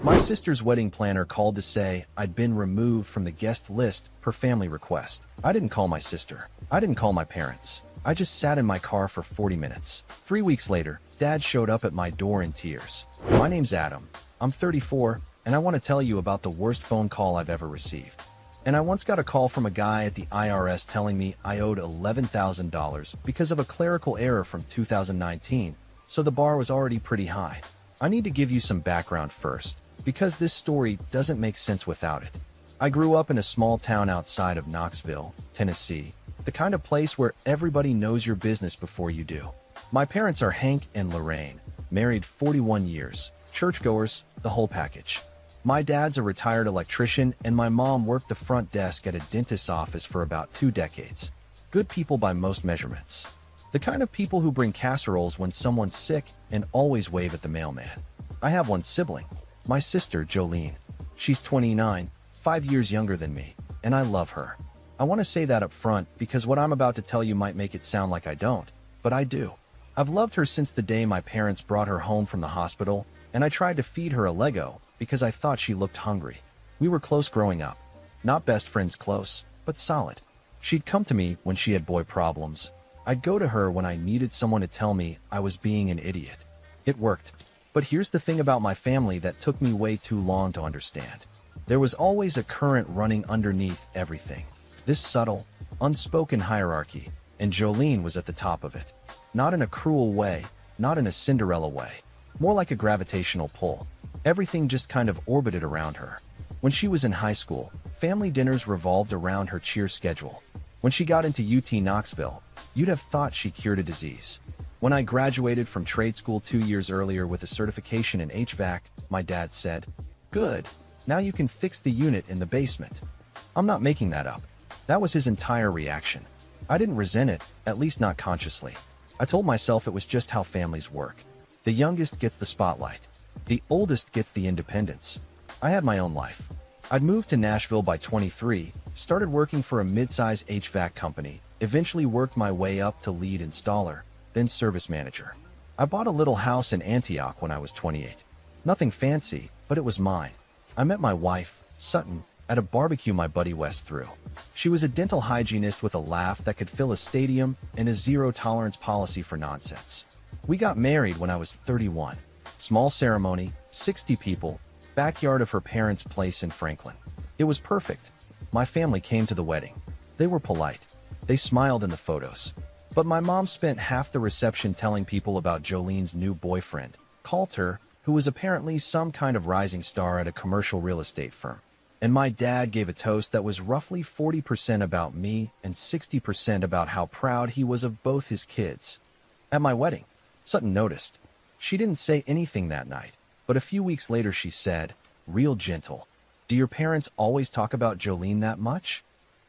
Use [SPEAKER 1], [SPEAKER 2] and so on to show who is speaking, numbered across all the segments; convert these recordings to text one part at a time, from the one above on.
[SPEAKER 1] My sister's wedding planner called to say I'd been removed from the guest list per family request. I didn't call my sister. I didn't call my parents. I just sat in my car for 40 minutes. 3 weeks later, Dad showed up at my door in tears. My name's Adam. I'm 34, and I want to tell you about the worst phone call I've ever received. And I once got a call from a guy at the IRS telling me I owed $11,000 because of a clerical error from 2019, so the bar was already pretty high. I need to give you some background first, because this story doesn't make sense without it. I grew up in a small town outside of Knoxville, Tennessee, the kind of place where everybody knows your business before you do. My parents are Hank and Lorraine, married 41 years, churchgoers, the whole package. My dad's a retired electrician, and my mom worked the front desk at a dentist's office for about 2 decades. Good people by most measurements. The kind of people who bring casseroles when someone's sick and always wave at the mailman. I have one sibling, my sister Jolene. She's 29, 5 years younger than me, and I love her. I want to say that up front because what I'm about to tell you might make it sound like I don't, but I do. I've loved her since the day my parents brought her home from the hospital, and I tried to feed her a Lego because I thought she looked hungry. We were close growing up. Not best friends close, but solid. She'd come to me when she had boy problems. I'd go to her when I needed someone to tell me I was being an idiot. It worked. But here's the thing about my family that took me way too long to understand. There was always a current running underneath everything. This subtle, unspoken hierarchy, and Jolene was at the top of it. Not in a cruel way, not in a Cinderella way. More like a gravitational pull. Everything just kind of orbited around her. When she was in high school, family dinners revolved around her cheer schedule. When she got into UT Knoxville, you'd have thought she cured a disease. When I graduated from trade school 2 years earlier with a certification in HVAC, my dad said, "Good, now you can fix the unit in the basement." I'm not making that up. That was his entire reaction. I didn't resent it, at least not consciously. I told myself it was just how families work. The youngest gets the spotlight. The oldest gets the independence. I had my own life. I'd moved to Nashville by 23, started working for a mid-size HVAC company, eventually worked my way up to lead installer, then service manager. I bought a little house in Antioch when I was 28. Nothing fancy, but it was mine. I met my wife, Sutton, at a barbecue my buddy Wes threw. She was a dental hygienist with a laugh that could fill a stadium and a zero-tolerance policy for nonsense. We got married when I was 31. Small ceremony, 60 people, backyard of her parents' place in Franklin. It was perfect. My family came to the wedding. They were polite. They smiled in the photos. But my mom spent half the reception telling people about Jolene's new boyfriend, Coulter, who was apparently some kind of rising star at a commercial real estate firm. And my dad gave a toast that was roughly 40% about me and 60% about how proud he was of both his kids. At my wedding, Sutton noticed. She didn't say anything that night, but a few weeks later she said, real gentle, "Do your parents always talk about Jolene that much?"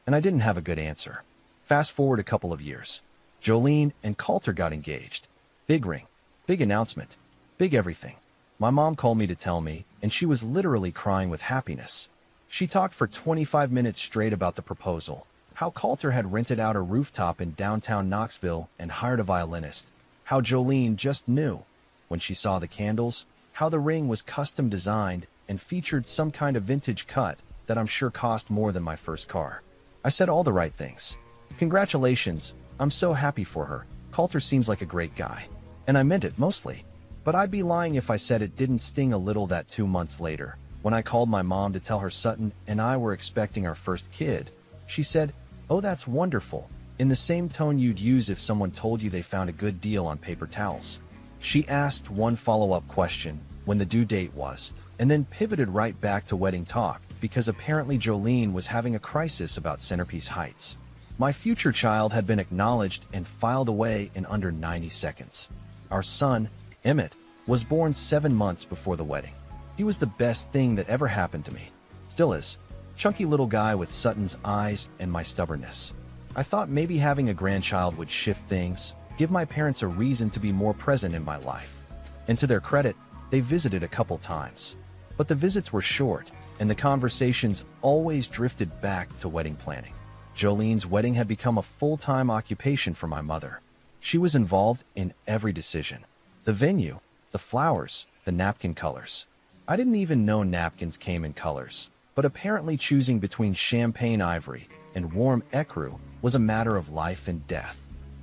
[SPEAKER 1] And I didn't have a good answer. Fast forward a couple of years. Jolene and Coulter got engaged. Big ring, big announcement, big everything. My mom called me to tell me, and she was literally crying with happiness. She talked for 25 minutes straight about the proposal, how Coulter had rented out a rooftop in downtown Knoxville and hired a violinist, how Jolene just knew when she saw the candles, how the ring was custom designed and featured some kind of vintage cut that I'm sure cost more than my first car. I said all the right things. Congratulations, I'm so happy for her. Coulter seems like a great guy. And I meant it mostly. But I'd be lying if I said it didn't sting a little that 2 months later, when I called my mom to tell her Sutton and I were expecting our first kid. She said, "Oh, that's wonderful," in the same tone you'd use if someone told you they found a good deal on paper towels. She asked one follow-up question, when the due date was, and then pivoted right back to wedding talk because apparently Jolene was having a crisis about centerpiece heights. My future child had been acknowledged and filed away in under 90 seconds. Our son, Emmett, was born 7 months before the wedding. He was the best thing that ever happened to me. Still is. Chunky little guy with Sutton's eyes and my stubbornness. I thought maybe having a grandchild would shift things, give my parents a reason to be more present in my life. And to their credit, they visited a couple times. But the visits were short, and the conversations always drifted back to wedding planning. Jolene's wedding had become a full-time occupation for my mother. She was involved in every decision. The venue, the flowers, the napkin colors. I didn't even know napkins came in colors, but apparently choosing between champagne ivory and warm ecru was a matter of life and death.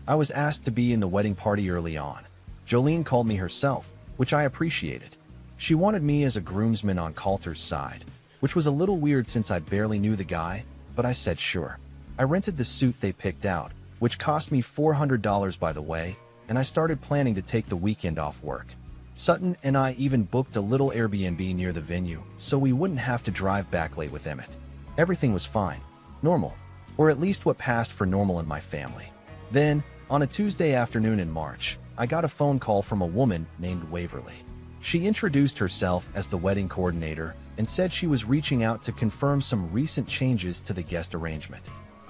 [SPEAKER 1] I was asked to be in the wedding party early on. Jolene called me herself, which I appreciated. She wanted me as a groomsman on Coulter's side, which was a little weird since I barely knew the guy, but I said sure. I rented the suit they picked out, which cost me $400 by the way, and I started planning to take the weekend off work. Sutton and I even booked a little Airbnb near the venue, so we wouldn't have to drive back late with Emmett. Everything was fine. Normal. Or at least what passed for normal in my family. Then, on a Tuesday afternoon in March, I got a phone call from a woman named Waverly. She introduced herself as the wedding coordinator and said she was reaching out to confirm some recent changes to the guest arrangement.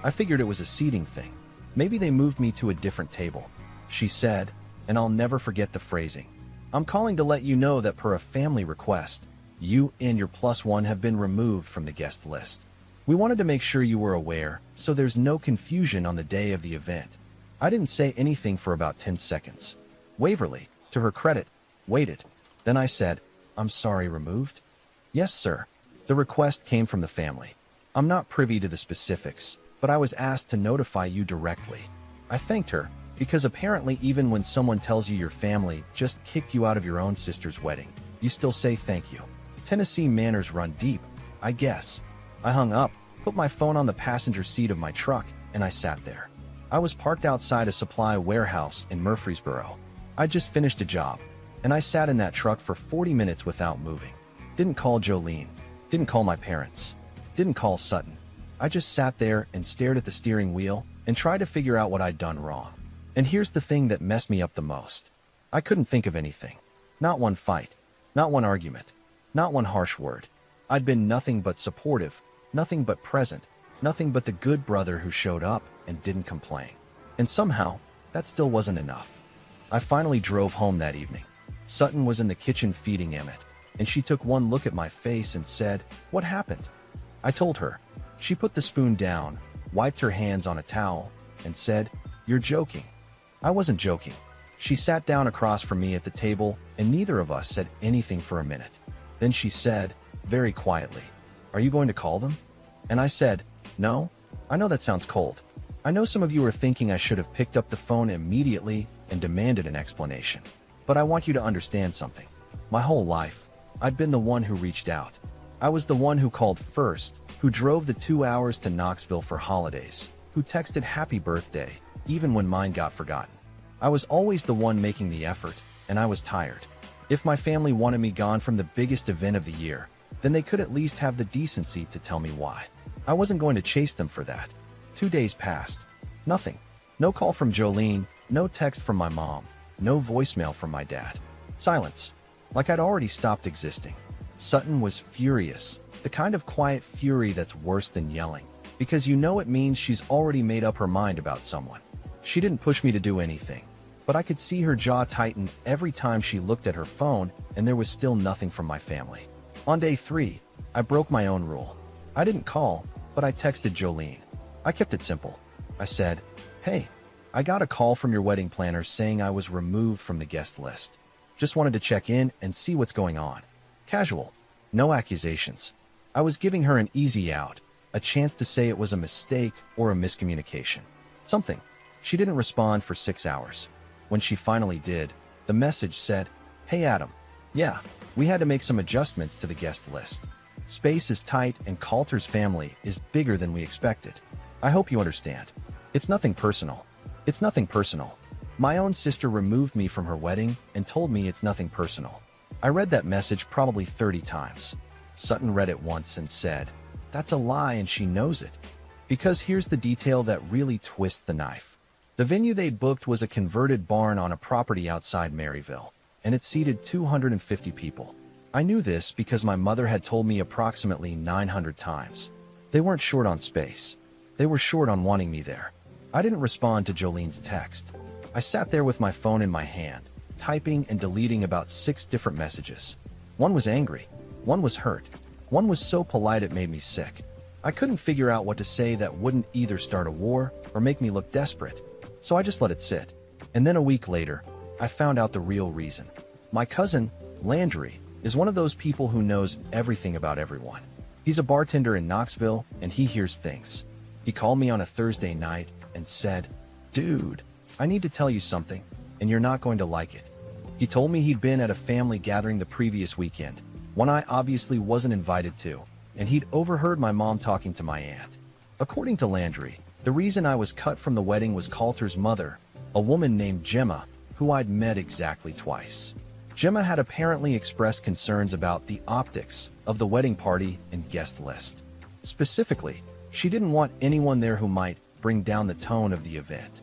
[SPEAKER 1] I figured it was a seating thing. Maybe they moved me to a different table. She said, and I'll never forget the phrasing, "I'm calling to let you know that per a family request, you and your +1 have been removed from the guest list. We wanted to make sure you were aware, so there's no confusion on the day of the event." I didn't say anything for about 10 seconds. Waverly, to her credit, waited. Then I said, "I'm sorry, removed?" "Yes, sir. The request came from the family. I'm not privy to the specifics, but I was asked to notify you directly." I thanked her, because apparently even when someone tells you your family just kicked you out of your own sister's wedding, you still say thank you. Tennessee manners run deep, I guess. I hung up, put my phone on the passenger seat of my truck, and I sat there. I was parked outside a supply warehouse in Murfreesboro. I just finished a job, and I sat in that truck for 40 minutes without moving. Didn't call Jolene, didn't call my parents, didn't call Sutton. I just sat there and stared at the steering wheel and tried to figure out what I'd done wrong. And here's the thing that messed me up the most. I couldn't think of anything. Not one fight, not one argument, not one harsh word. I'd been nothing but supportive, nothing but present, nothing but the good brother who showed up and didn't complain. And somehow, that still wasn't enough. I finally drove home that evening. Sutton was in the kitchen feeding Emmett, and she took one look at my face and said, "What happened?" I told her. She put the spoon down, wiped her hands on a towel, and said, "You're joking." I wasn't joking. She sat down across from me at the table, and neither of us said anything for a minute. Then she said, very quietly, "Are you going to call them?" And I said, "No. I know that sounds cold. I know some of you are thinking I should have picked up the phone immediately and demanded an explanation. But I want you to understand something. My whole life, I'd been the one who reached out. I was the one who called first, who drove the 2 hours to Knoxville for holidays, who texted happy birthday, even when mine got forgotten. I was always the one making the effort, and I was tired. If my family wanted me gone from the biggest event of the year, then they could at least have the decency to tell me why. I wasn't going to chase them for that. 2 days passed. Nothing. No call from Jolene, no text from my mom, no voicemail from my dad. Silence. Like I'd already stopped existing. Sutton was furious, the kind of quiet fury that's worse than yelling, because you know it means she's already made up her mind about someone. She didn't push me to do anything, but I could see her jaw tighten every time she looked at her phone, and there was still nothing from my family. On day 3, I broke my own rule. I didn't call, but I texted Jolene. I kept it simple. I said, "Hey, I got a call from your wedding planner saying I was removed from the guest list. Just wanted to check in and see what's going on." Casual. No accusations. I was giving her an easy out, a chance to say it was a mistake or a miscommunication. Something. She didn't respond for 6 hours. When she finally did, the message said, "Hey Adam. Yeah, we had to make some adjustments to the guest list. Space is tight and Coulter's family is bigger than we expected. I hope you understand. It's nothing personal. It's nothing personal. My own sister removed me from her wedding and told me it's nothing personal." I read that message probably 30 times. Sutton read it once and said, "That's a lie and she knows it." Because here's the detail that really twists the knife. The venue they'd booked was a converted barn on a property outside Maryville, and it seated 250 people. I knew this because my mother had told me approximately 900 times. They weren't short on space. They were short on wanting me there. I didn't respond to Jolene's text. I sat there with my phone in my hand, typing and deleting about 6 different messages. One was angry. One was hurt. One was so polite it made me sick. I couldn't figure out what to say that wouldn't either start a war or make me look desperate. So I just let it sit. And then a week later, I found out the real reason. My cousin, Landry, is one of those people who knows everything about everyone. He's a bartender in Knoxville, and he hears things. He called me on a Thursday night and said, "Dude, I need to tell you something, and you're not going to like it." He told me he'd been at a family gathering the previous weekend, one I obviously wasn't invited to, and he'd overheard my mom talking to my aunt. According to Landry, the reason I was cut from the wedding was Coulter's mother, a woman named Gemma, who I'd met exactly twice. Gemma had apparently expressed concerns about the optics of the wedding party and guest list. Specifically, she didn't want anyone there who might bring down the tone of the event.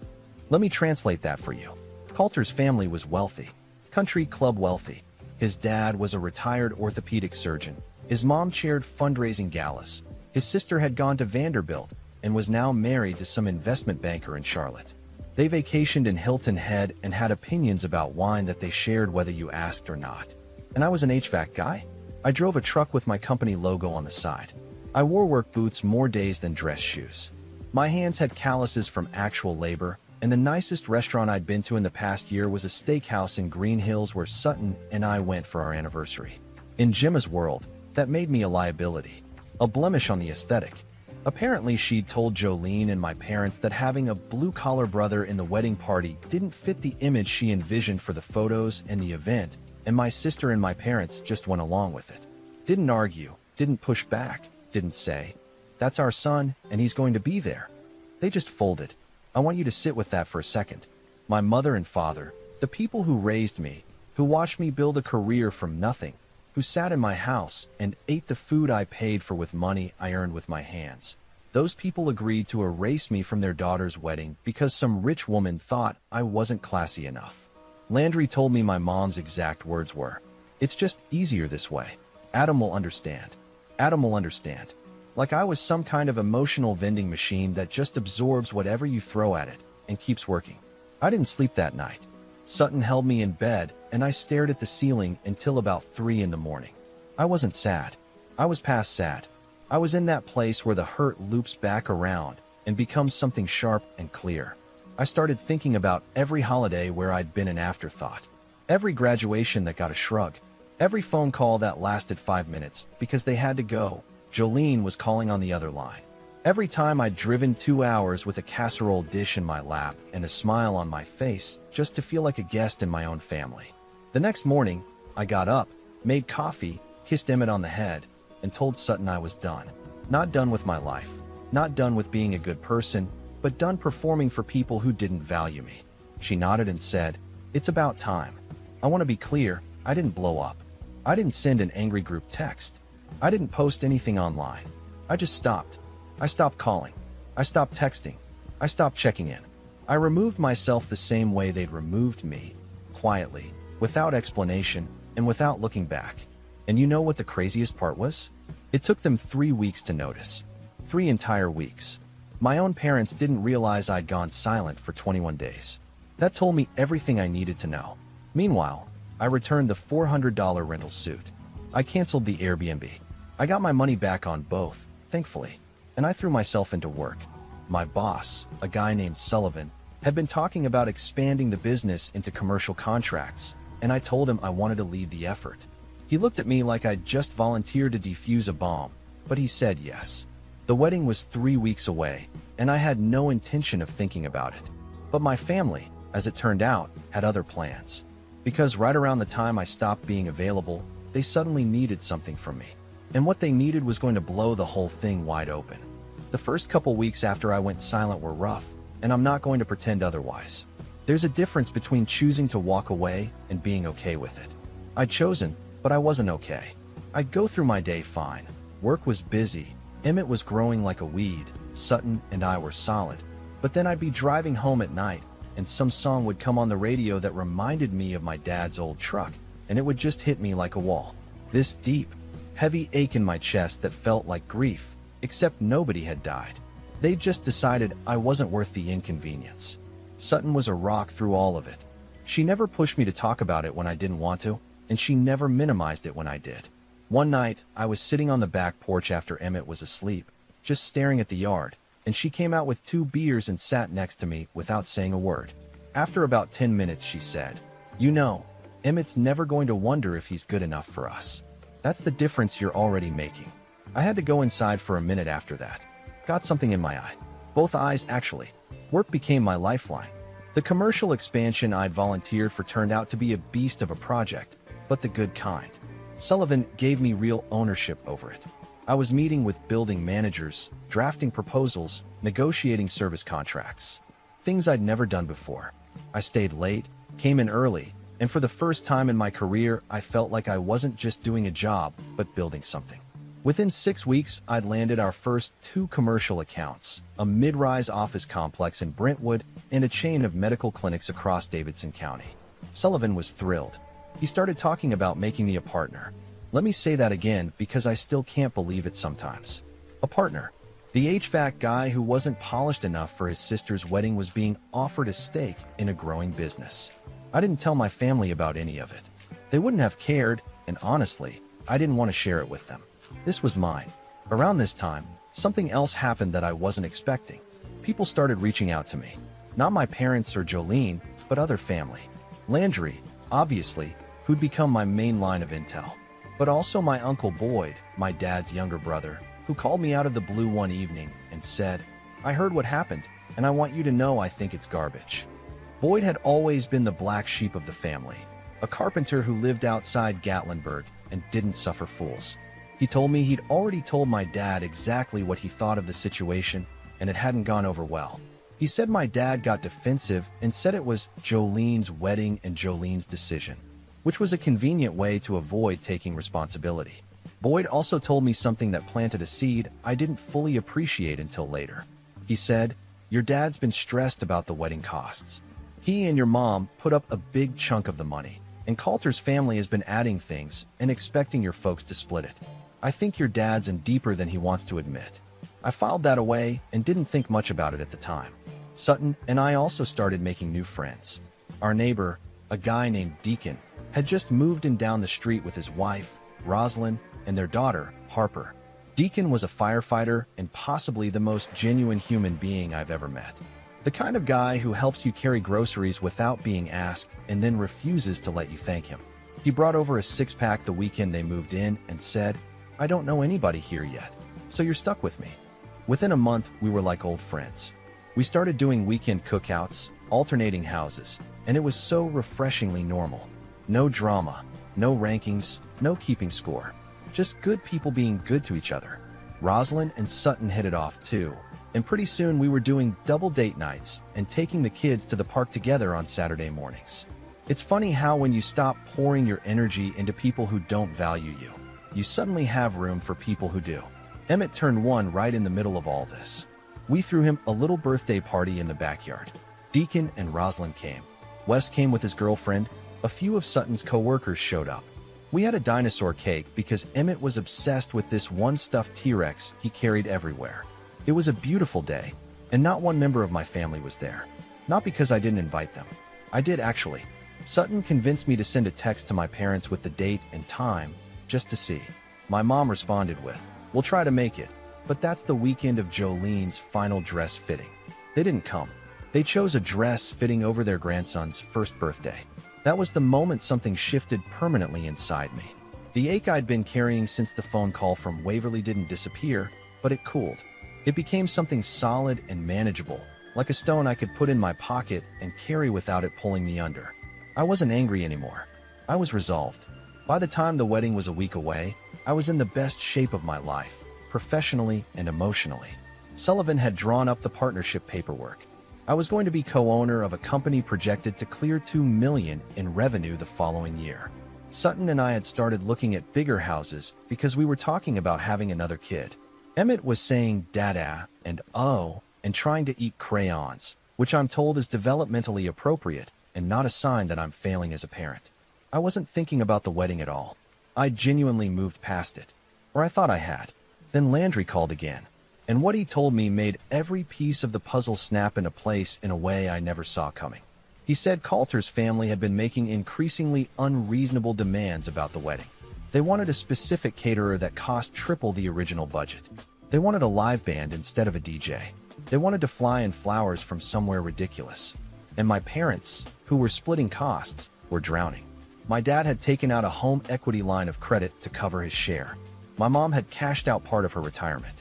[SPEAKER 1] Let me translate that for you. Coulter's family was wealthy, country club wealthy. His dad was a retired orthopedic surgeon. His mom chaired fundraising galas. His sister had gone to Vanderbilt and was now married to some investment banker in Charlotte. They vacationed in Hilton Head and had opinions about wine that they shared whether you asked or not. And I was an HVAC guy. I drove a truck with my company logo on the side. I wore work boots more days than dress shoes. My hands had calluses from actual labor, and the nicest restaurant I'd been to in the past year was a steakhouse in Green Hills where Sutton and I went for our anniversary. In Gemma's world, that made me a liability, a blemish on the aesthetic. Apparently, she'd told Jolene and my parents that having a blue-collar brother in the wedding party didn't fit the image she envisioned for the photos and the event, and my sister and my parents just went along with it. Didn't argue, didn't push back, didn't say, "That's our son, and he's going to be there." They just folded. I want you to sit with that for a second. My mother and father, the people who raised me, who watched me build a career from nothing, who sat in my house and ate the food I paid for with money I earned with my hands. Those people agreed to erase me from their daughter's wedding because some rich woman thought I wasn't classy enough. Landry told me my mom's exact words were, "It's just easier this way. Adam will understand. Adam will understand." Like I was some kind of emotional vending machine that just absorbs whatever you throw at it and keeps working. I didn't sleep that night. Sutton held me in bed, and I stared at the ceiling until about 3 in the morning. I wasn't sad. I was past sad. I was in that place where the hurt loops back around and becomes something sharp and clear. I started thinking about every holiday where I'd been an afterthought, every graduation that got a shrug, every phone call that lasted 5 minutes because they had to go. Jolene was calling on the other line. Every time I'd driven 2 hours with a casserole dish in my lap and a smile on my face just to feel like a guest in my own family. The next morning, I got up, made coffee, kissed Emmett on the head, and told Sutton I was done. Not done with my life, not done with being a good person, but done performing for people who didn't value me. She nodded and said, "It's about time." I want to be clear, I didn't blow up. I didn't send an angry group text. I didn't post anything online. I just stopped. I stopped calling. I stopped texting. I stopped checking in. I removed myself the same way they'd removed me, quietly, without explanation, and without looking back. And you know what the craziest part was? It took them 3 weeks to notice. 3 entire weeks. My own parents didn't realize I'd gone silent for 21 days. That told me everything I needed to know. Meanwhile, I returned the $400 rental suit. I canceled the Airbnb. I got my money back on both, thankfully, and I threw myself into work. My boss, a guy named Sullivan, had been talking about expanding the business into commercial contracts, and I told him I wanted to lead the effort. He looked at me like I'd just volunteered to defuse a bomb, but he said yes. The wedding was 3 weeks away, and I had no intention of thinking about it. But my family, as it turned out, had other plans. Because right around the time I stopped being available, they suddenly needed something from me. And what they needed was going to blow the whole thing wide open. The first couple weeks after I went silent were rough, and I'm not going to pretend otherwise. There's a difference between choosing to walk away and being okay with it. I'd chosen, but I wasn't okay. I'd go through my day fine. Work was busy. Emmett was growing like a weed. Sutton and I were solid. But then I'd be driving home at night, and some song would come on the radio that reminded me of my dad's old truck, and it would just hit me like a wall. This deep, heavy ache in my chest that felt like grief, except nobody had died. They just decided I wasn't worth the inconvenience. Sutton was a rock through all of it. She never pushed me to talk about it when I didn't want to, and she never minimized it when I did. One night, I was sitting on the back porch after Emmett was asleep, just staring at the yard, and she came out with 2 beers and sat next to me without saying a word. After about 10 minutes, she said, "You know, Emmett's never going to wonder if he's good enough for us. That's the difference you're already making. I had to go inside for a minute after that. Got something in my eye. Both eyes, actually. Work became my lifeline. The commercial expansion I'd volunteered for turned out to be a beast of a project, but the good kind. Sullivan gave me real ownership over it. I was meeting with building managers, drafting proposals, negotiating service contracts. Things I'd never done before. I stayed late, came in early, and for the first time in my career, I felt like I wasn't just doing a job, but building something. Within 6 weeks, I'd landed our first 2 commercial accounts, a mid-rise office complex in Brentwood and a chain of medical clinics across Davidson County. Sullivan was thrilled. He started talking about making me a partner. Let me say that again because I still can't believe it sometimes. A partner. The HVAC guy who wasn't polished enough for his sister's wedding was being offered a stake in a growing business. I didn't tell my family about any of it. They wouldn't have cared, and honestly, I didn't want to share it with them. This was mine. Around this time, something else happened that I wasn't expecting. People started reaching out to me. Not my parents or Jolene, but other family. Landry, obviously, who'd become my main line of intel. But also my Uncle Boyd, my dad's younger brother, who called me out of the blue one evening and said, "I heard what happened, and I want you to know I think it's garbage." Boyd had always been the black sheep of the family, a carpenter who lived outside Gatlinburg and didn't suffer fools. He told me he'd already told my dad exactly what he thought of the situation, and it hadn't gone over well. He said my dad got defensive and said it was Jolene's wedding and Jolene's decision, which was a convenient way to avoid taking responsibility. Boyd also told me something that planted a seed I didn't fully appreciate until later. He said, "Your dad's been stressed about the wedding costs. He and your mom put up a big chunk of the money, and Coulter's family has been adding things and expecting your folks to split it. I think your dad's in deeper than he wants to admit." I filed that away and didn't think much about it at the time. Sutton and I also started making new friends. Our neighbor, a guy named Deacon, had just moved in down the street with his wife, Rosalind, and their daughter, Harper. Deacon was a firefighter and possibly the most genuine human being I've ever met. The kind of guy who helps you carry groceries without being asked and then refuses to let you thank him. He brought over a 6-pack the weekend they moved in and said, "I don't know anybody here yet, so you're stuck with me." Within a month, we were like old friends. We started doing weekend cookouts, alternating houses, and it was so refreshingly normal. No drama, no rankings, no keeping score. Just good people being good to each other. Rosalind and Sutton hit it off too, and pretty soon we were doing double date nights and taking the kids to the park together on Saturday mornings. It's funny how when you stop pouring your energy into people who don't value you, you suddenly have room for people who do. Emmett turned 1 right in the middle of all this. We threw him a little birthday party in the backyard. Deacon and Rosalind came. Wes came with his girlfriend. A few of Sutton's co-workers showed up. We had a dinosaur cake because Emmett was obsessed with this one stuffed T-Rex he carried everywhere. It was a beautiful day, and not one member of my family was there. Not because I didn't invite them. I did actually. Sutton convinced me to send a text to my parents with the date and time, just to see. My mom responded with, "We'll try to make it, but that's the weekend of Jolene's final dress fitting." They didn't come. They chose a dress fitting over their grandson's first birthday. That was the moment something shifted permanently inside me. The ache I'd been carrying since the phone call from Waverly didn't disappear, but it cooled. It became something solid and manageable, like a stone I could put in my pocket and carry without it pulling me under. I wasn't angry anymore. I was resolved. By the time the wedding was a week away, I was in the best shape of my life, professionally and emotionally. Sullivan had drawn up the partnership paperwork. I was going to be co-owner of a company projected to clear $2 million in revenue the following year. Sutton and I had started looking at bigger houses because we were talking about having another kid. Emmett was saying dada and oh and trying to eat crayons, which I'm told is developmentally appropriate and not a sign that I'm failing as a parent. I wasn't thinking about the wedding at all. I genuinely moved past it. Or I thought I had. Then Landry called again. And what he told me made every piece of the puzzle snap into place in a way I never saw coming. He said Coulter's family had been making increasingly unreasonable demands about the wedding. They wanted a specific caterer that cost triple the original budget. They wanted a live band instead of a DJ. They wanted to fly in flowers from somewhere ridiculous. And my parents, who were splitting costs, were drowning. My dad had taken out a home equity line of credit to cover his share. My mom had cashed out part of her retirement.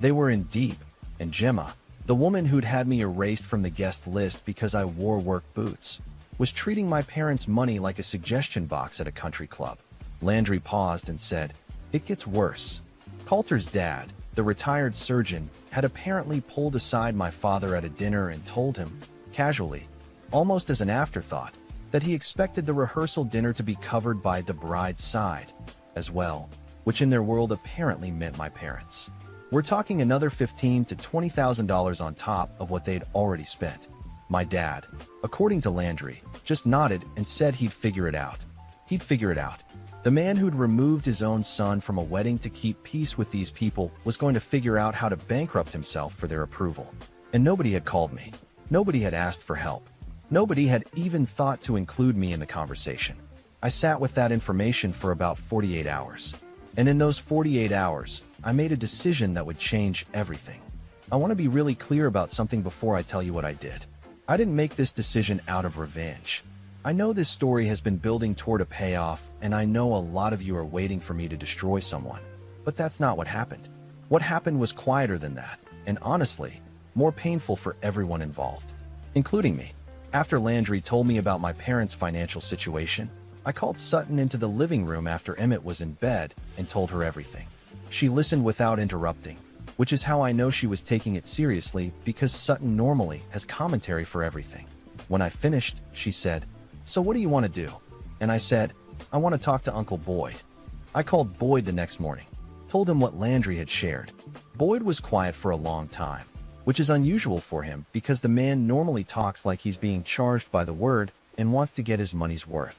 [SPEAKER 1] They were in deep, and Gemma, the woman who'd had me erased from the guest list because I wore work boots, was treating my parents' money like a suggestion box at a country club. Landry paused and said, "It gets worse." Coulter's dad, the retired surgeon, had apparently pulled aside my father at a dinner and told him, casually, almost as an afterthought, that he expected the rehearsal dinner to be covered by the bride's side as well, which in their world apparently meant my parents. We're talking another $15,000 to $20,000 on top of what they'd already spent. My dad, according to Landry, just nodded and said he'd figure it out. He'd figure it out. The man who'd removed his own son from a wedding to keep peace with these people was going to figure out how to bankrupt himself for their approval. And nobody had called me. Nobody had asked for help. Nobody had even thought to include me in the conversation. I sat with that information for about 48 hours. And in those 48 hours, I made a decision that would change everything. I want to be really clear about something before I tell you what I did. I didn't make this decision out of revenge. I know this story has been building toward a payoff, and I know a lot of you are waiting for me to destroy someone. But that's not what happened. What happened was quieter than that, and honestly, more painful for everyone involved, including me. After Landry told me about my parents' financial situation, I called Sutton into the living room after Emmett was in bed and told her everything. She listened without interrupting, which is how I know she was taking it seriously, because Sutton normally has commentary for everything. When I finished, she said, "So what do you want to do?" And I said, "I want to talk to Uncle Boyd." I called Boyd the next morning, told him what Landry had shared. Boyd was quiet for a long time, which is unusual for him because the man normally talks like he's being charged by the word and wants to get his money's worth.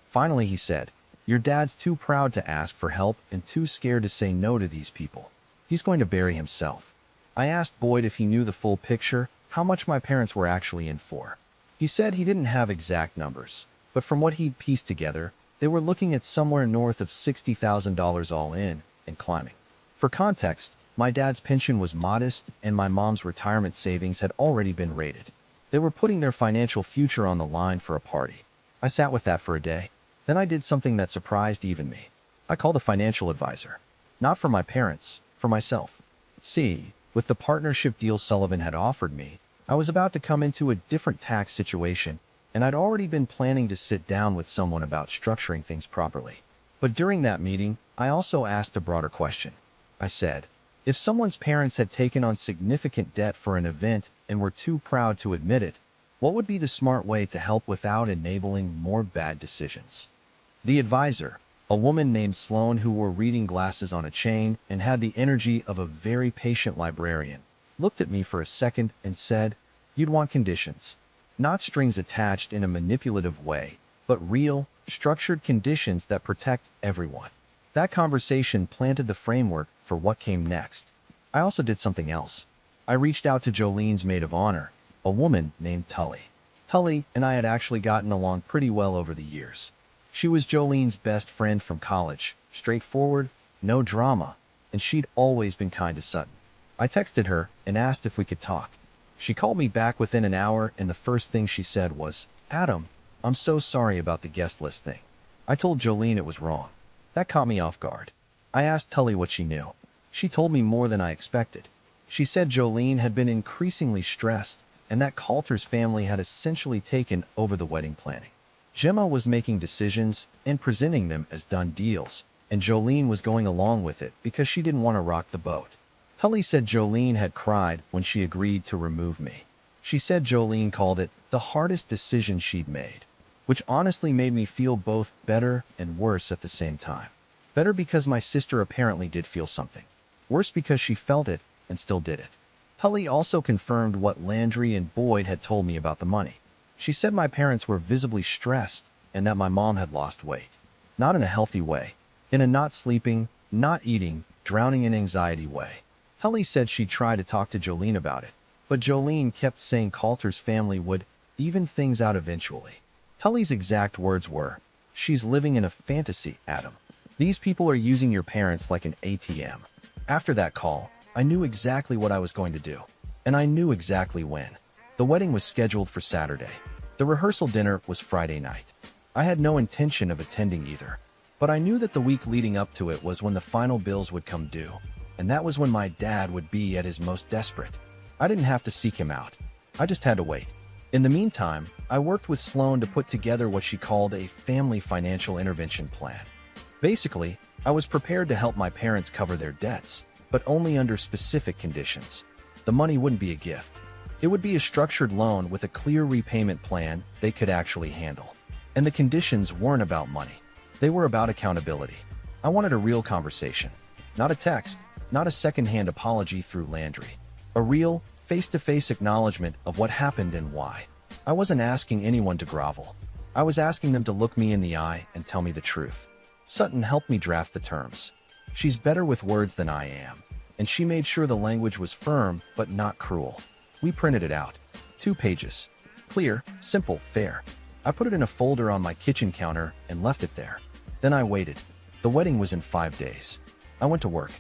[SPEAKER 1] Finally, he said, "Your dad's too proud to ask for help and too scared to say no to these people. He's going to bury himself." I asked Boyd if he knew the full picture, how much my parents were actually in for. He said he didn't have exact numbers, but from what he'd pieced together, they were looking at somewhere north of $60,000 all in and climbing. For context, my dad's pension was modest and my mom's retirement savings had already been rated. They were putting their financial future on the line for a party. I sat with that for a day. Then I did something that surprised even me. I called a financial advisor. Not for my parents, for myself. See, with the partnership deal Sullivan had offered me, I was about to come into a different tax situation, and I'd already been planning to sit down with someone about structuring things properly. But during that meeting, I also asked a broader question. I said, if someone's parents had taken on significant debt for an event and were too proud to admit it, what would be the smart way to help without enabling more bad decisions? The advisor, a woman named Sloan who wore reading glasses on a chain and had the energy of a very patient librarian, looked at me for a second and said, "You'd want conditions. Not strings attached in a manipulative way, but real, structured conditions that protect everyone." That conversation planted the framework for what came next. I also did something else. I reached out to Jolene's maid of honor, a woman named Qley. Qley and I had actually gotten along pretty well over the years. She was Jolene's best friend from college, straightforward, no drama, and she'd always been kind to Sutton. I texted her and asked if we could talk. She called me back within an hour, and the first thing she said was, "Adam, I'm so sorry about the guest list thing. I told Jolene it was wrong." That caught me off guard. I asked Qley what she knew. She told me more than I expected. She said Jolene had been increasingly stressed, and that Coulter's family had essentially taken over the wedding planning. Gemma was making decisions and presenting them as done deals, and Jolene was going along with it because she didn't want to rock the boat. Qley said Jolene had cried when she agreed to remove me. She said Jolene called it the hardest decision she'd made, which honestly made me feel both better and worse at the same time. Better because my sister apparently did feel something. Worse because she felt it and still did it. Qley also confirmed what Landry and Boyd had told me about the money. She said my parents were visibly stressed and that my mom had lost weight. Not in a healthy way. In a not sleeping, not eating, drowning in anxiety way. Qley said she'd try to talk to Jolene about it, but Jolene kept saying Coulter's family would even things out eventually. Qley's exact words were, "She's living in a fantasy, Adam. These people are using your parents like an ATM." After that call, I knew exactly what I was going to do, and I knew exactly when. The wedding was scheduled for Saturday. The rehearsal dinner was Friday night. I had no intention of attending either. But I knew that the week leading up to it was when the final bills would come due, and that was when my dad would be at his most desperate. I didn't have to seek him out. I just had to wait. In the meantime, I worked with Sloan to put together what she called a family financial intervention plan. Basically, I was prepared to help my parents cover their debts, but only under specific conditions. The money wouldn't be a gift. It would be a structured loan with a clear repayment plan they could actually handle. And the conditions weren't about money. They were about accountability. I wanted a real conversation. Not a text, not a secondhand apology through Landry. A real, face-to-face acknowledgement of what happened and why. I wasn't asking anyone to grovel. I was asking them to look me in the eye and tell me the truth. Sutton helped me draft the terms. She's better with words than I am, and she made sure the language was firm but not cruel. We printed it out. 2 pages. Clear, simple, fair. I put it in a folder on my kitchen counter and left it there. Then I waited. The wedding was in 5 days. I went to work.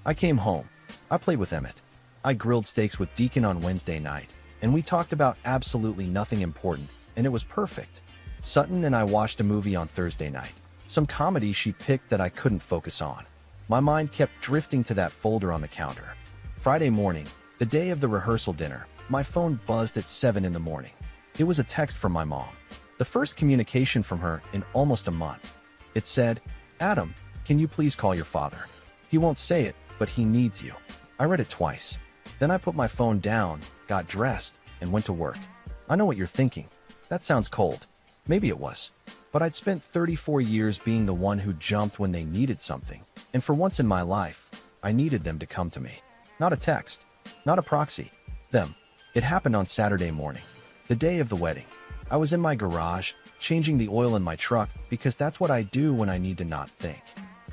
[SPEAKER 1] I came home. I played with Emmett. I grilled steaks with Deacon on Wednesday night, and we talked about absolutely nothing important, and it was perfect. Sutton and I watched a movie on Thursday night. Some comedy she picked that I couldn't focus on. My mind kept drifting to that folder on the counter. Friday morning, the day of the rehearsal dinner, my phone buzzed at 7 in the morning. It was a text from my mom. The first communication from her in almost a month. It said, "Adam, can you please call your father? He won't say it, but he needs you." I read it twice. Then I put my phone down, got dressed, and went to work. I know what you're thinking. That sounds cold. Maybe it was. But I'd spent 34 years being the one who jumped when they needed something. And for once in my life, I needed them to come to me. Not a text. Not a proxy. Them. It happened on Saturday morning. The day of the wedding. I was in my garage, changing the oil in my truck because that's what I do when I need to not think.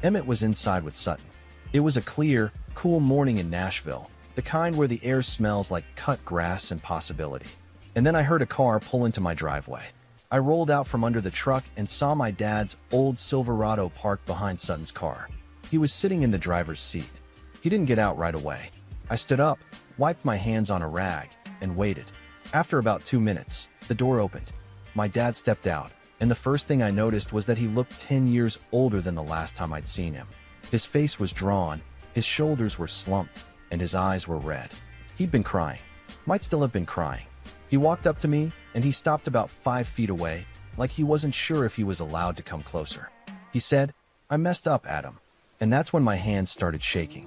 [SPEAKER 1] Emmett was inside with Sutton. It was a clear, cool morning in Nashville, the kind where the air smells like cut grass and possibility. And then I heard a car pull into my driveway. I rolled out from under the truck and saw my dad's old Silverado parked behind Sutton's car. He was sitting in the driver's seat. He didn't get out right away. I stood up, wiped my hands on a rag, and waited. After about 2 minutes, the door opened. My dad stepped out, and the first thing I noticed was that he looked 10 years older than the last time I'd seen him. His face was drawn, his shoulders were slumped, and his eyes were red. He'd been crying. Might still have been crying. He walked up to me, and he stopped about 5 feet away, like he wasn't sure if he was allowed to come closer. He said, "I messed up, Adam." And that's when my hands started shaking.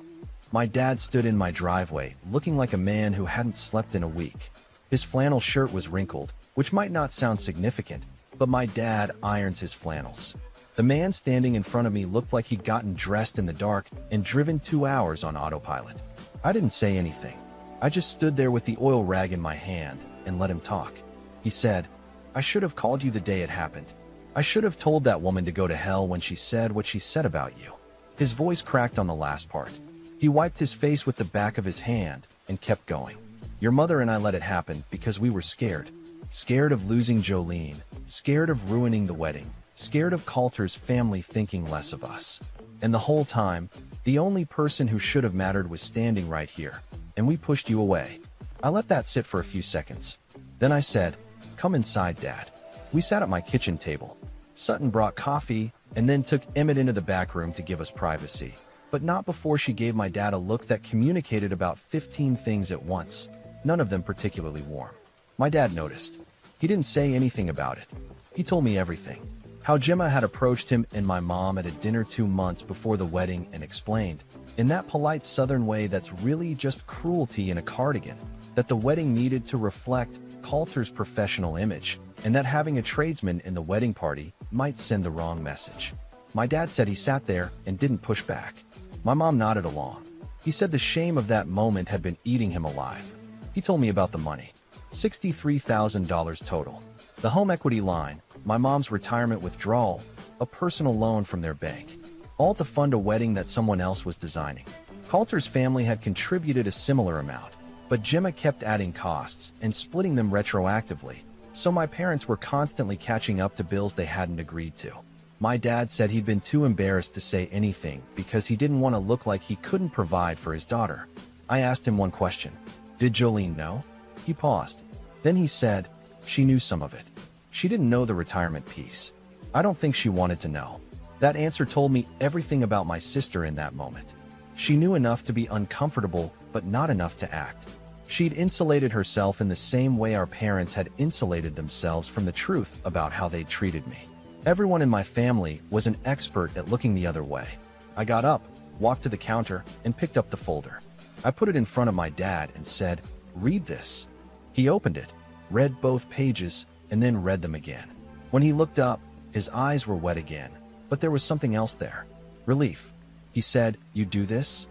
[SPEAKER 1] My dad stood in my driveway, looking like a man who hadn't slept in a week. His flannel shirt was wrinkled, which might not sound significant, but my dad irons his flannels. The man standing in front of me looked like he'd gotten dressed in the dark and driven 2 hours on autopilot. I didn't say anything. I just stood there with the oil rag in my hand and let him talk. He said, "I should have called you the day it happened. I should have told that woman to go to hell when she said what she said about you." His voice cracked on the last part. He wiped his face with the back of his hand and kept going. "Your mother and I let it happen because we were scared. Scared of losing Jolene, scared of ruining the wedding, scared of Coulter's family thinking less of us. And the whole time, the only person who should have mattered was standing right here, and we pushed you away." I let that sit for a few seconds. Then I said, "Come inside, Dad." We sat at my kitchen table. Sutton brought coffee and then took Emmett into the back room to give us privacy, but not before she gave my dad a look that communicated about 15 things at once, none of them particularly warm. My dad noticed. He didn't say anything about it. He told me everything. How Gemma had approached him and my mom at a dinner 2 months before the wedding and explained, in that polite Southern way that's really just cruelty in a cardigan, that the wedding needed to reflect Coulter's professional image, and that having a tradesman in the wedding party might send the wrong message. My dad said he sat there and didn't push back. My mom nodded along. He said the shame of that moment had been eating him alive. He told me about the money. $63,000 total. The home equity line, my mom's retirement withdrawal, a personal loan from their bank. All to fund a wedding that someone else was designing. Coulter's family had contributed a similar amount, but Gemma kept adding costs and splitting them retroactively, so my parents were constantly catching up to bills they hadn't agreed to. My dad said he'd been too embarrassed to say anything because he didn't want to look like he couldn't provide for his daughter. I asked him one question. Did Jolene know? He paused. Then he said, "She knew some of it. She didn't know the retirement piece." I don't think she wanted to know. That answer told me everything about my sister in that moment. She knew enough to be uncomfortable, but not enough to act. She'd insulated herself in the same way our parents had insulated themselves from the truth about how they treated me. Everyone in my family was an expert at looking the other way. I got up, walked to the counter, and picked up the folder. I put it in front of my dad and said, "Read this." He opened it, read both pages, and then read them again. When he looked up, his eyes were wet again, but there was something else there. Relief. He said, "You do this?"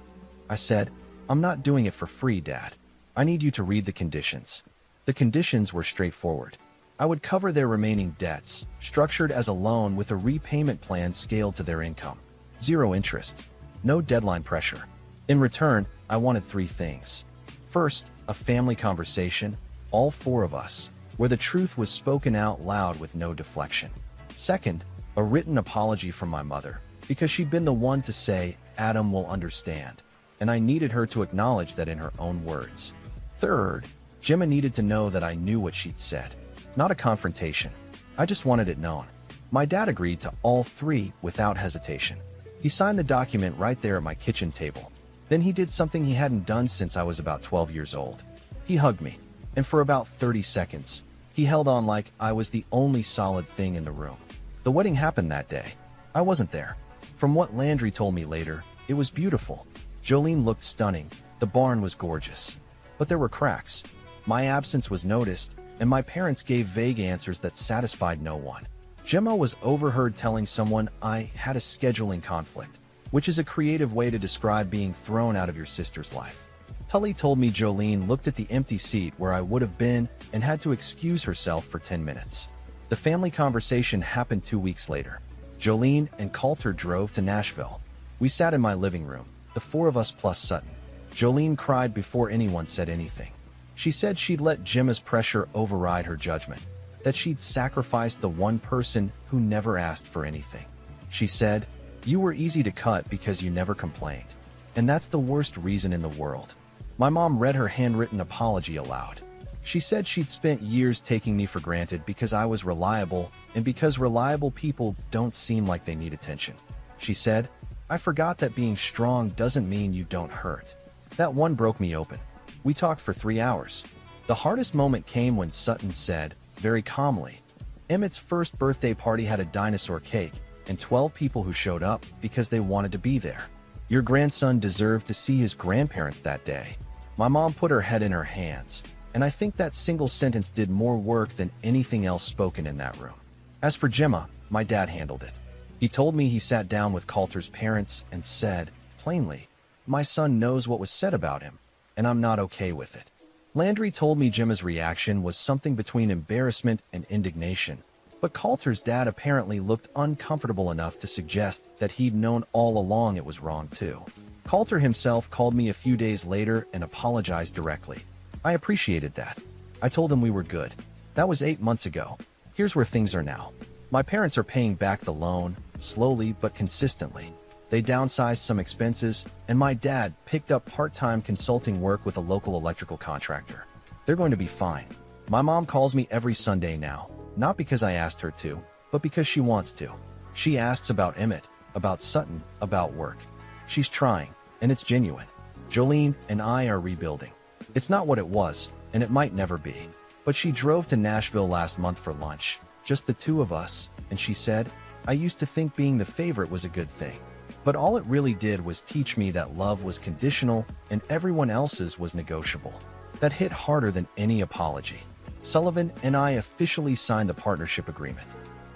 [SPEAKER 1] I said, "I'm not doing it for free, Dad. I need you to read the conditions." The conditions were straightforward. I would cover their remaining debts, structured as a loan with a repayment plan scaled to their income. 0 interest. No deadline pressure. In return, I wanted 3 things. First, a family conversation, all 4 of us, where the truth was spoken out loud with no deflection. Second, a written apology from my mother, because she'd been the one to say, "Adam will understand," and I needed her to acknowledge that in her own words. Third, Gemma needed to know that I knew what she'd said. Not a confrontation. I just wanted it known. My dad agreed to all 3 without hesitation. He signed the document right there at my kitchen table. Then he did something he hadn't done since I was about 12 years old. He hugged me, and for about 30 seconds, he held on like I was the only solid thing in the room. The wedding happened that day. I wasn't there. From what Landry told me later, it was beautiful. Jolene looked stunning. The barn was gorgeous. But there were cracks. My absence was noticed, and my parents gave vague answers that satisfied no one. Gemma was overheard telling someone I had a scheduling conflict, which is a creative way to describe being thrown out of your sister's life. Tully told me Jolene looked at the empty seat where I would have been and had to excuse herself for 10 minutes. The family conversation happened 2 weeks later. Jolene and Coulter drove to Nashville. We sat in my living room, the 4 of us plus Sutton. Jolene cried before anyone said anything. She said she'd let Gemma's pressure override her judgment, that she'd sacrificed the one person who never asked for anything. She said, "You were easy to cut because you never complained. And that's the worst reason in the world." My mom read her handwritten apology aloud. She said she'd spent years taking me for granted because I was reliable, and because reliable people don't seem like they need attention. She said, "I forgot that being strong doesn't mean you don't hurt." That one broke me open. We talked for 3 hours. The hardest moment came when Sutton said, very calmly, "Emmett's first birthday party had a dinosaur cake and 12 people who showed up because they wanted to be there. Your grandson deserved to see his grandparents that day." My mom put her head in her hands, and I think that single sentence did more work than anything else spoken in that room. As for Gemma, my dad handled it. He told me he sat down with Coulter's parents and said, plainly, "My son knows what was said about him, and I'm not okay with it." Landry told me Gemma's reaction was something between embarrassment and indignation, but Coulter's dad apparently looked uncomfortable enough to suggest that he'd known all along it was wrong too. Coulter himself called me a few days later and apologized directly. I appreciated that. I told him we were good. That was 8 months ago. Here's where things are now. My parents are paying back the loan, slowly but consistently. They downsized some expenses, and my dad picked up part-time consulting work with a local electrical contractor. They're going to be fine. My mom calls me every Sunday now, not because I asked her to, but because she wants to. She asks about Emmett, about Sutton, about work. She's trying, and it's genuine. Jolene and I are rebuilding. It's not what it was, and it might never be. But she drove to Nashville last month for lunch, just the 2 of us, and she said, "I used to think being the favorite was a good thing. But all it really did was teach me that love was conditional and everyone else's was negotiable." That hit harder than any apology. Sullivan and I officially signed the partnership agreement.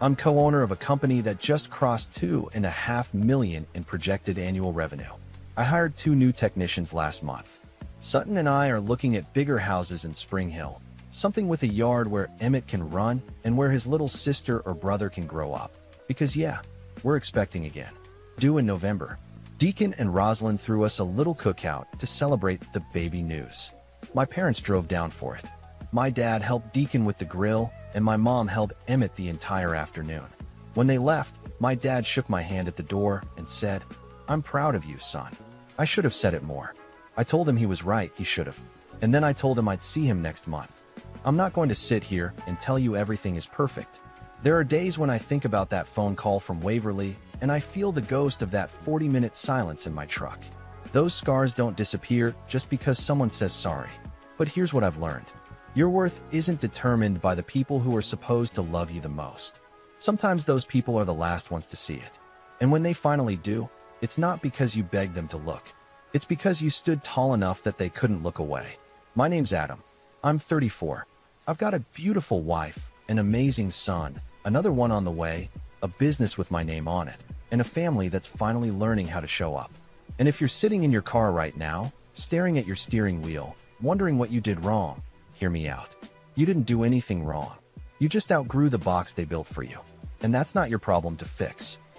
[SPEAKER 1] I'm co-owner of a company that just crossed $2.5 million in projected annual revenue. I hired 2 new technicians last month. Sutton and I are looking at bigger houses in Spring Hill, something with a yard where Emmett can run and where his little sister or brother can grow up. Because yeah, we're expecting again. Due in November. Deacon and Rosalind threw us a little cookout to celebrate the baby news. My parents drove down for it. My dad helped Deacon with the grill, and my mom held Emmett the entire afternoon. When they left, my dad shook my hand at the door and said, "I'm proud of you, son." I should have said it more. I told him he was right, he should have. And then I told him I'd see him next month. I'm not going to sit here and tell you everything is perfect. There are days when I think about that phone call from Waverly, and I feel the ghost of that 40-minute silence in my truck. Those scars don't disappear just because someone says sorry. But here's what I've learned. Your worth isn't determined by the people who are supposed to love you the most. Sometimes those people are the last ones to see it. And when they finally do, it's not because you begged them to look. It's because you stood tall enough that they couldn't look away. My name's Adam. I'm 34. I've got a beautiful wife, an amazing son, another one on the way, a business with my name on it, and a family that's finally learning how to show up. And if you're sitting in your car right now, staring at your steering wheel, wondering what you did wrong, hear me out. You didn't do anything wrong. You just outgrew the box they built for you. And that's not your problem to fix.